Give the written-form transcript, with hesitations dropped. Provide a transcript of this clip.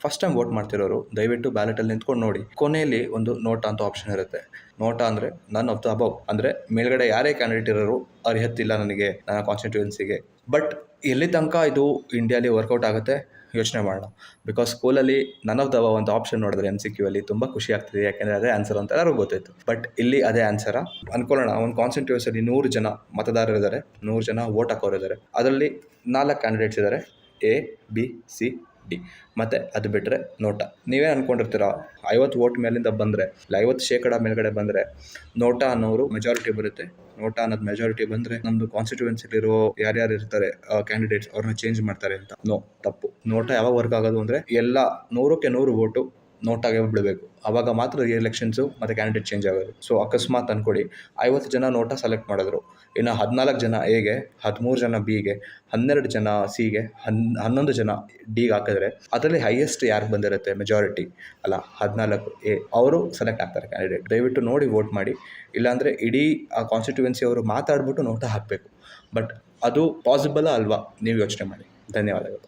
First time vote ಮಾಡ್ತಿರೋರು ದಯವಿಟ್ಟು ಬ್ಯಾಲೆಟಲ್ಲಿ ನಿಂತ್ಕೊಂಡು ನೋಡಿ. ಕೊನೆಯಲ್ಲಿ ಒಂದು ನೋಟಾ ಅಂತ ಆಪ್ಷನ್ ಇರುತ್ತೆ. ನೋಟಾ ಅಂದರೆ ನನ್ ಆಫ್ ದ ಅಬೌವ್, ಅಂದರೆ ಮೇಲ್ಗಡೆ ಯಾರೇ ಕ್ಯಾಂಡಿಡೇಟ್ ಇರೋರು ಅರ್ಹತಿಲ್ಲ ನನಗೆ ನನ್ನ ಕಾನ್ಸ್ಟಿಟ್ಯೂಯೆನ್ಸಿಗೆ. ಬಟ್ ಎಲ್ಲಿ ತನಕ ಇದು ಇಂಡಿಯಾಲಿ ವರ್ಕೌಟ್ ಆಗುತ್ತೆ ಯೋಚನೆ ಮಾಡೋಣ. ಬಿಕಾಸ್ ಸ್ಕೂಲಲ್ಲಿ ನನ್ ಆಫ್ ದ ಅಬೌವ್ ಅಂತ ಆಪ್ಷನ್ ನೋಡಿದ್ರೆ MCQ ಅಲ್ಲಿ ತುಂಬ ಖುಷಿ ಆಗ್ತಿದೆ, ಯಾಕೆಂದರೆ ಅದೇ ಆನ್ಸರ್ ಅಂತ ಎಲ್ಲರಿಗೂ ಗೊತ್ತಾಯಿತು. ಬಟ್ ಇಲ್ಲಿ ಅದೇ ಆನ್ಸರ ಅನ್ಕೊಳ್ಳೋಣ. ಒಂದು ಕಾನ್ಸ್ಟಿಟ್ಯೂನ್ಸಿಯಲ್ಲಿ 100 ಜನ ಮತದಾರರಿದ್ದಾರೆ, 100 ಜನ ವೋಟ್ ಹಾಕೋರಿದ್ದಾರೆ. ಅದರಲ್ಲಿ 4 ಕ್ಯಾಂಡಿಡೇಟ್ಸ್ ಇದ್ದಾರೆ, A, B, C, D. ಮತ್ತು ಅದು ಬಿಟ್ಟರೆ ನೋಟಾ. ನೀವೇ ಅಂದ್ಕೊಂಡಿರ್ತೀರ 50 ವೋಟ್ ಮೇಲಿಂದ ಬಂದರೆ, ಇಲ್ಲ 50% ಮೇಲ್ಗಡೆ ಬಂದರೆ ನೋಟಾ ಅನ್ನೋರು ಮೆಜಾರಿಟಿ ಬರುತ್ತೆ. ನೋಟಾ ಅನ್ನೋದು ಮೆಜಾರಿಟಿ ಬಂದರೆ ನಮ್ಮದು ಕಾನ್ಸ್ಟಿಟ್ಯೂಯೆನ್ಸಿಲಿರೋ ಯಾರ್ಯಾರು ಇರ್ತಾರೆ ಕ್ಯಾಂಡಿಡೇಟ್ಸ್ ಅವ್ರನ್ನ ಚೇಂಜ್ ಮಾಡ್ತಾರೆ ಅಂತ. ತಪ್ಪು. ನೋಟಾ ಯಾವಾಗ ವರ್ಕ್ ಆಗೋದು ಅಂದರೆ ಎಲ್ಲ 100ಕ್ಕೆ 100 ವೋಟು ನೋಟಾಗೆ ಬಿಡಬೇಕು. ಆವಾಗ ಮಾತ್ರ ಎಲೆಕ್ಷನ್ಸು ಮತ್ತು ಕ್ಯಾಂಡಿಡೇಟ್ ಚೇಂಜ್ ಆಗೋದು. ಸೊ ಅಕಸ್ಮಾತ್ ಅಂದ್ಕೊಡಿ 50 ಜನ ನೋಟಾ ಸೆಲೆಕ್ಟ್ ಮಾಡಿದ್ರು, ಇನ್ನು 14 ಜನ ಎಗೆ, 13 ಜನ ಬಿಗೆ, 12 ಜನ ಸಿಗೆ, 11 ಜನ ಡಿಗೆ ಹಾಕಿದ್ರೆ ಅದರಲ್ಲಿ ಹೈಯೆಸ್ಟ್ ಯಾರು ಬಂದಿರುತ್ತೆ ಮೆಜಾರಿಟಿ ಅಲ್ಲ 14 ಎ, ಅವರು ಸೆಲೆಕ್ಟ್ ಆಗ್ತಾರೆ ಕ್ಯಾಂಡಿಡೇಟ್. ದಯವಿಟ್ಟು ನೋಡಿ ವೋಟ್ ಮಾಡಿ. ಇಲ್ಲಾಂದರೆ ಇಡೀ ಆ ಕಾನ್ಸ್ಟಿಟ್ಯೂಯೆನ್ಸಿ ಅವರು ಮಾತಾಡ್ಬಿಟ್ಟು ನೋಟಾ ಹಾಕಬೇಕು. ಬಟ್ ಅದು ಪಾಸಿಬಲಾ ಅಲ್ವಾ, ನೀವು ಯೋಚನೆ ಮಾಡಿ. ಧನ್ಯವಾದಗಳು.